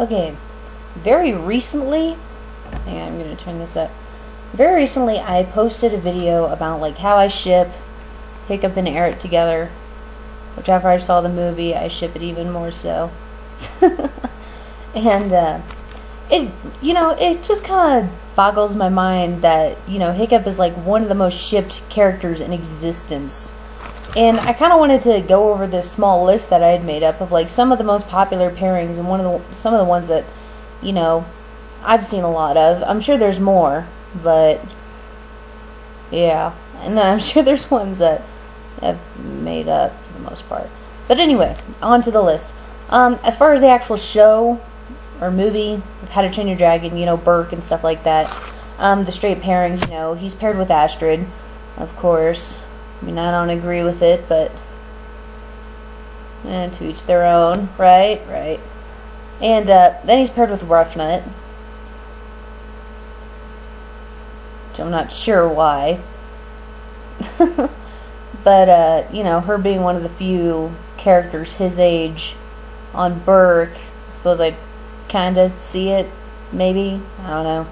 Okay, very recently, hang on, I'm going to turn this up. Very recently, I posted a video about like how I ship Hiccup and Eric together, which after I saw the movie, I ship it even more so. And it just kind of boggles my mind that Hiccup is like one of the most shipped characters in existence. And I kind of wanted to go over this small list that I had made up of like some of the most popular pairings and some of the ones that I've seen a lot of. I'm sure there's more, but yeah, and I'm sure there's ones that I've made up for the most part. But anyway, on to the list. As far as the actual show or movie, How to Train Your Dragon, Burke and stuff like that. The straight pairings, he's paired with Astrid, of course. I mean, I don't agree with it, but to each their own, right? Right. And then he's paired with Ruffnut, which I'm not sure why. But, her being one of the few characters his age on Burke, I suppose I'd kind of see it, maybe. I don't know.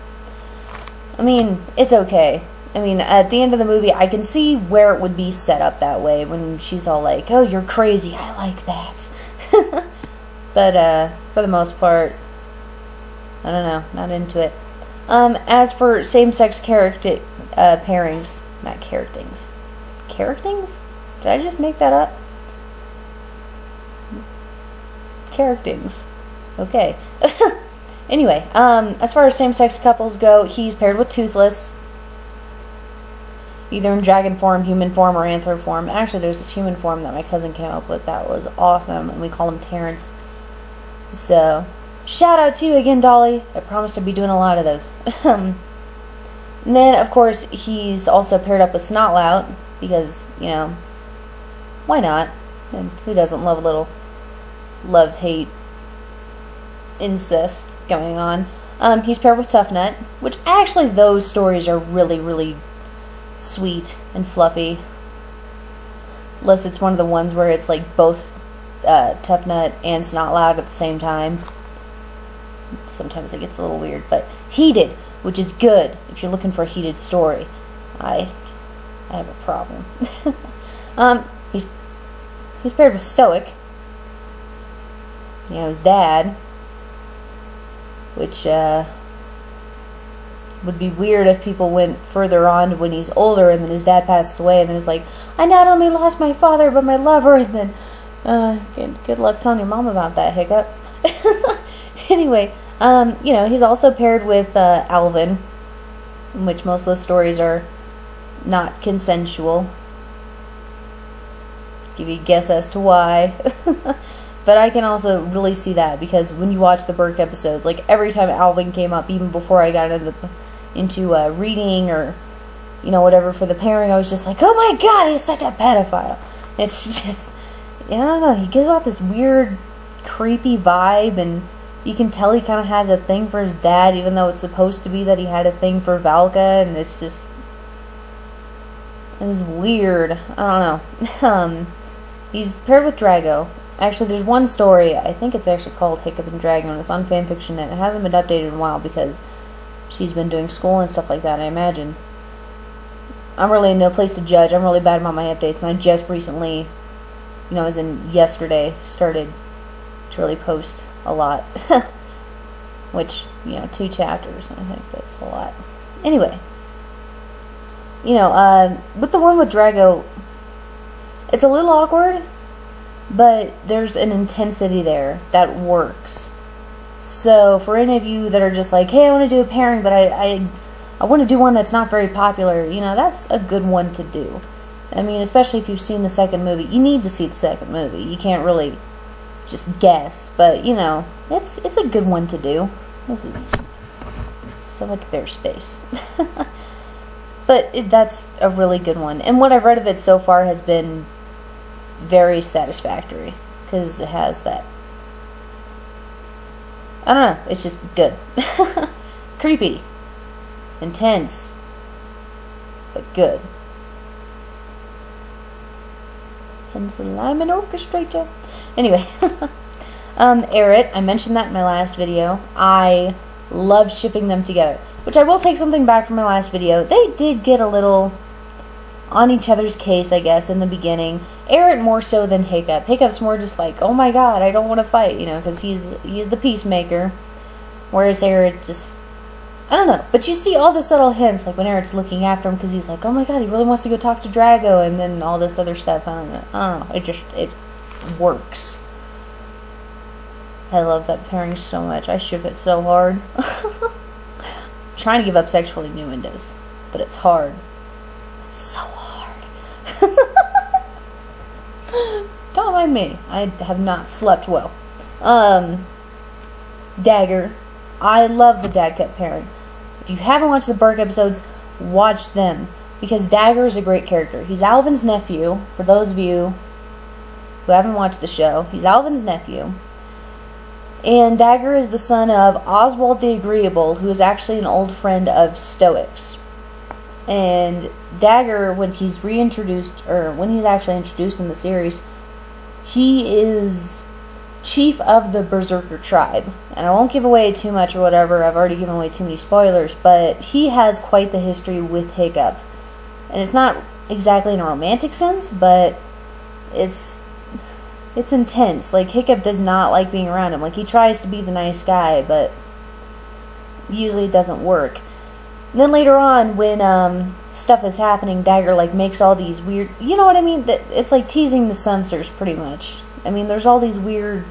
I mean, it's okay. I mean, at the end of the movie, I can see where it would be set up that way when she's all like, "Oh, you're crazy, I like that." But, for the most part, I don't know, not into it. As for same-sex pairings, not charactings. Charactings? Did I just make that up? Charactings. Okay. Anyway, as far as same-sex couples go, he's paired with Toothless, either in dragon form, human form, or anthro form. Actually, there's this human form that my cousin came up with that was awesome, and we call him Terrence. So, shout out to you again, Dolly. I promise to be doing a lot of those. And then, of course, he's also paired up with Snotlout, because, why not? And who doesn't love a little love-hate incest going on? He's paired with Toughnut, which actually those stories are really, really sweet and fluffy. Unless it's one of the ones where it's like both Toughnut and Snotlout at the same time. Sometimes it gets a little weird, but heated, which is good if you're looking for a heated story. I have a problem. He's paired with Stoic. His dad, which would be weird if people went further on to when he's older and then his dad passed away and then it's like, I not only lost my father but my lover, and then good luck telling your mom about that, Hiccup. Anyway, he's also paired with Alvin, in which most of the stories are not consensual. Give you a guess as to why. But I can also really see that because when you watch the Burke episodes, like every time Alvin came up, even before I got into reading or whatever for the pairing, I was just like, oh my god, he's such a pedophile. It's just, I don't know, he gives off this weird, creepy vibe, and you can tell he kind of has a thing for his dad, even though it's supposed to be that he had a thing for Valka, and it's weird. I don't know. He's paired with Drago. Actually, there's one story, I think it's actually called Hiccup and Dragon, and it's on fanfiction, and it hasn't been updated in a while because she's been doing school and stuff like that, I imagine. I'm really in no place to judge. I'm really bad about my updates, and I just recently, as in yesterday, started to really post a lot. Which, 2 chapters, I think that's a lot. Anyway, with the one with Drago, it's a little awkward, but there's an intensity there that works. So for any of you that are just like, hey, I want to do a pairing, but I want to do one that's not very popular, that's a good one to do. I mean, especially if you've seen the second movie. You need to see the second movie. You can't really just guess, but, it's a good one to do. This is so much bare space. But that's a really good one. And what I've read of it so far has been very satisfactory, because it has that, I don't know, it's just good. Creepy, intense, but good. Hence I'm an orchestrator. Anyway, Eret, I mentioned that in my last video. I love shipping them together. Which I will take something back from my last video. They did get a little on each other's case, I guess, in the beginning. Eret more so than Hiccup. Hiccup's more just like, oh my god, I don't want to fight, you know, because he's the peacemaker. Whereas Eret just, I don't know. But you see all the subtle hints, like when Eret's looking after him, because he's like, oh my god, he really wants to go talk to Drago, and then all this other stuff. I don't know. It works. I love that pairing so much. I ship it so hard. Trying to give up sexual innuendos, but it's hard. It's so hard. Don't mind me. I have not slept well. Dagger. I love the Dagcup pairing. If you haven't watched the Burke episodes, watch them. Because Dagger is a great character. He's Alvin's nephew. For those of you who haven't watched the show, he's Alvin's nephew. And Dagger is the son of Oswald the Agreeable, who is actually an old friend of Stoics. And Dagger, when he's reintroduced, or when he's actually introduced in the series, he is chief of the Berserker tribe. And I won't give away too much or whatever, I've already given away too many spoilers, but he has quite the history with Hiccup. And it's not exactly in a romantic sense, but it's intense. Like, Hiccup does not like being around him. Like, he tries to be the nice guy, but usually it doesn't work. And then later on, when stuff is happening, Dagger, like, makes all these weird... You know what I mean? It's like teasing the censors, pretty much. I mean, there's all these weird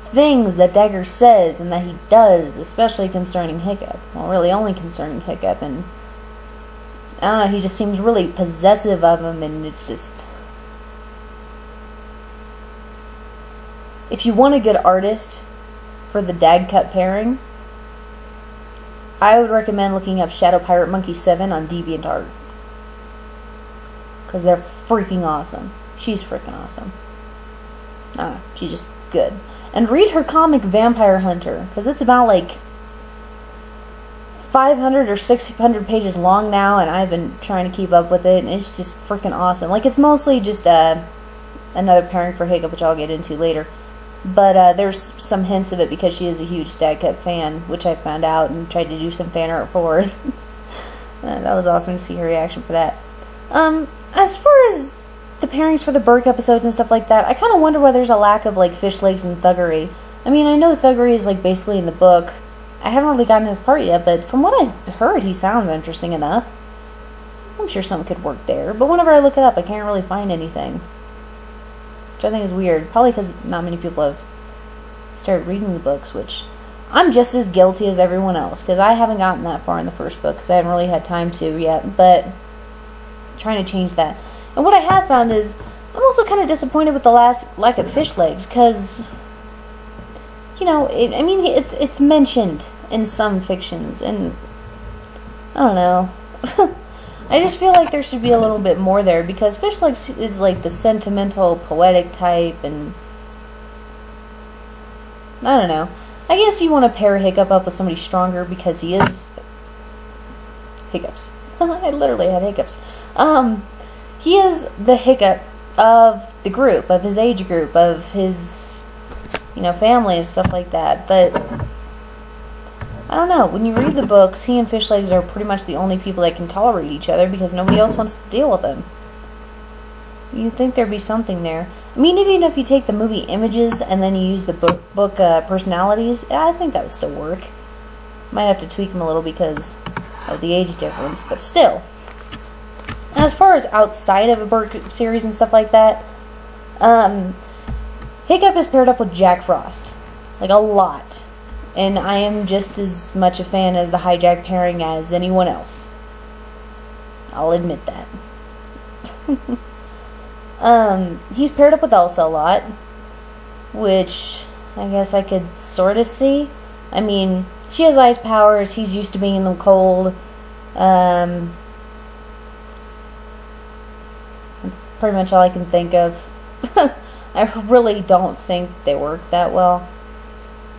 things that Dagger says and that he does, especially concerning Hiccup. Well, really only concerning Hiccup, and I don't know, he just seems really possessive of him, and it's just... If you want a good artist for the Dagcup pairing, I would recommend looking up Shadow Pirate Monkey 7 on DeviantArt. Because they're freaking awesome. She's freaking awesome. She's just good. And read her comic Vampire Hunter, because it's about like 500 or 600 pages long now, and I've been trying to keep up with it, and it's just freaking awesome. Like, it's mostly just another pairing for Hiccup, which I'll get into later. But there's some hints of it because she is a huge Dagcup fan, which I found out and tried to do some fan art for her. That was awesome to see her reaction for that. As far as the pairings for the Burke episodes and stuff like that, I kind of wonder why there's a lack of, like, fish legs and thuggery. I mean, I know thuggery is, like, basically in the book. I haven't really gotten his part yet, but from what I heard, he sounds interesting enough. I'm sure something could work there, but whenever I look it up, I can't really find anything. Which I think is weird. Probably because not many people have started reading the books, which I'm just as guilty as everyone else, because I haven't gotten that far in the first book, because I haven't really had time to yet, but I'm trying to change that. And what I have found is, I'm also kind of disappointed with the lack of fish legs, because, you know, it's mentioned in some fictions, and I don't know. I just feel like there should be a little bit more there, because fish legs is like the sentimental, poetic type, and I don't know. I guess you want to pair Hiccup up with somebody stronger, because he is hiccups. I literally had hiccups. He is the Hiccup of the group, of his age group, of his, you know, family and stuff like that. But I don't know. When you read the books, he and Fishlegs are pretty much the only people that can tolerate each other, because nobody else wants to deal with them. You'd think there'd be something there. I mean, even if you take the movie images and then you use the book personalities, I think that would still work. Might have to tweak them a little because of the age difference, but still. As far as outside of a Burke series and stuff like that, Hiccup is paired up with Jack Frost. Like, a lot. And I am just as much a fan as the hijack pairing as anyone else. I'll admit that. He's paired up with Elsa a lot, which I guess I could sort of see. I mean, she has ice powers, he's used to being in the cold. That's pretty much all I can think of. I really don't think they work that well.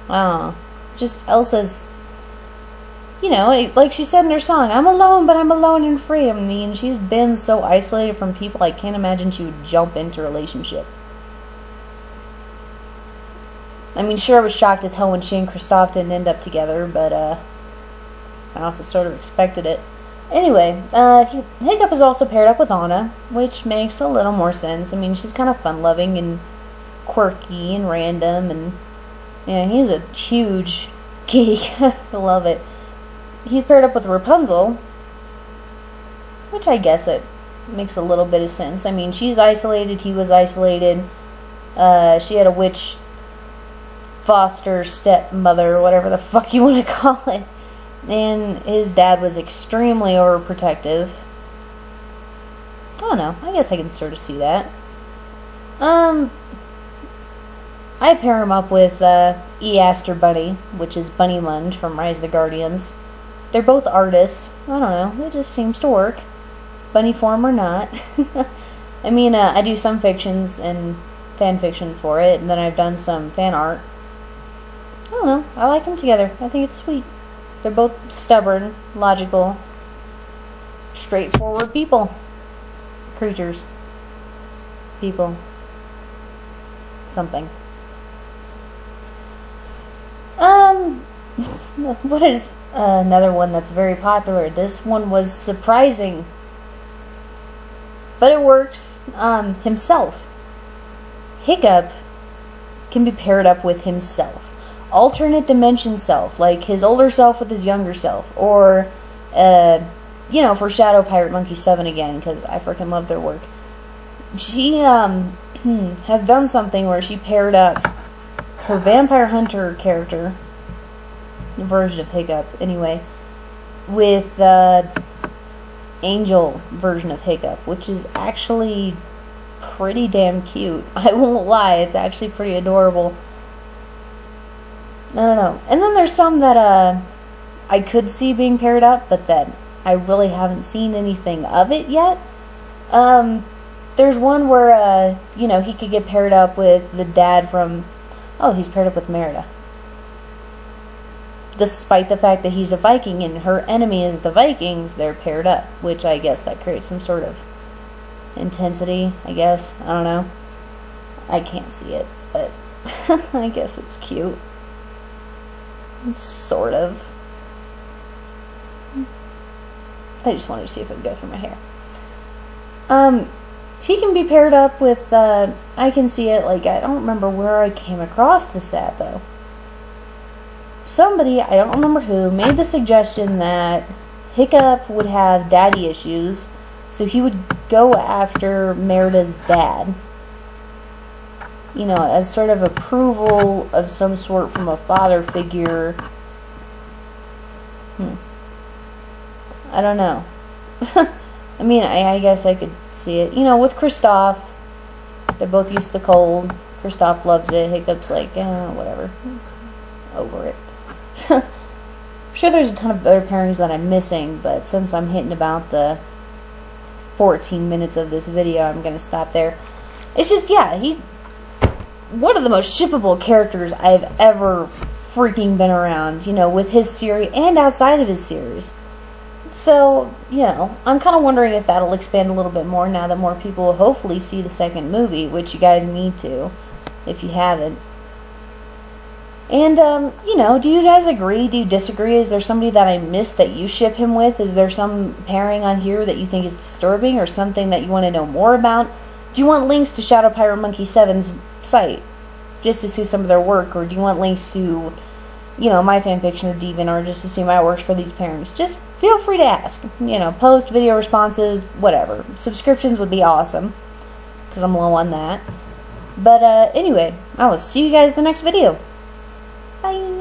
I don't know. Just Elsa's, you know, like she said in her song, I'm alone, but I'm alone and free. I mean, she's been so isolated from people, I can't imagine she would jump into a relationship. I mean, sure, I was shocked as hell when she and Kristoff didn't end up together, but I also sort of expected it. Anyway, Hiccup is also paired up with Anna, which makes a little more sense. I mean, she's kind of fun-loving and quirky and random, and yeah, he's a huge geek. I love it. He's paired up with Rapunzel, which I guess it makes a little bit of sense. I mean, she's isolated, he was isolated. She had a witch foster stepmother, whatever the fuck you want to call it. And his dad was extremely overprotective. I don't know. I guess I can sort of see that. I pair him up with E. Aster Bunny, which is Bunny Lunge from Rise of the Guardians. They're both artists. I don't know. It just seems to work. Bunny form or not. I mean, I do some fictions and fan fictions for it, and then I've done some fan art. I don't know. I like them together. I think it's sweet. They're both stubborn, logical, straightforward people. Creatures. People. Something. What is another one that's very popular? This one was surprising. But it works. Himself. Hiccup can be paired up with himself. Alternate dimension self, like his older self with his younger self, or for Shadow Pirate Monkey 7 again, because I freaking love their work. She has done something where she paired up her Vampire Hunter character, version of Hiccup anyway, with the Angel version of Hiccup, which is actually pretty damn cute. I won't lie, it's actually pretty adorable. I don't know. And then there's some that I could see being paired up, but that I really haven't seen anything of it yet. There's one where he could get paired up with the dad from... Oh, he's paired up with Merida. Despite the fact that he's a Viking and her enemy is the Vikings, they're paired up, which I guess that creates some sort of intensity, I guess. I don't know. I can't see it, but I guess it's cute. Sort of. I just wanted to see if it would go through my hair. He can be paired up with, I can see it, like, I don't remember where I came across this at, though. Somebody, I don't remember who, made the suggestion that Hiccup would have daddy issues, so he would go after Merida's dad. You know, as sort of approval of some sort from a father figure. I don't know. I mean, I guess I could see it. You know, with Kristoff, they're both used to the cold. Kristoff loves it. Hiccup's like, whatever. Over it. I'm sure there's a ton of other pairings that I'm missing, but since I'm hitting about the 14 minutes of this video, I'm going to stop there. It's just, yeah, he's one of the most shippable characters I've ever freaking been around, you know, with his series and outside of his series. So, you know, I'm kind of wondering if that'll expand a little bit more now that more people will hopefully see the second movie, which you guys need to, if you haven't. And, you know, do you guys agree? Do you disagree? Is there somebody that I missed that you ship him with? Is there some pairing on here that you think is disturbing or something that you want to know more about? Do you want links to Shadow Pirate Monkey 7's site just to see some of their work? Or do you want links to, you know, my fanfiction or DeviantArt just to see my works for these pairings? Just feel free to ask. You know, post, video responses, whatever. Subscriptions would be awesome, because I'm low on that. But, anyway, I will see you guys in the next video. Bye!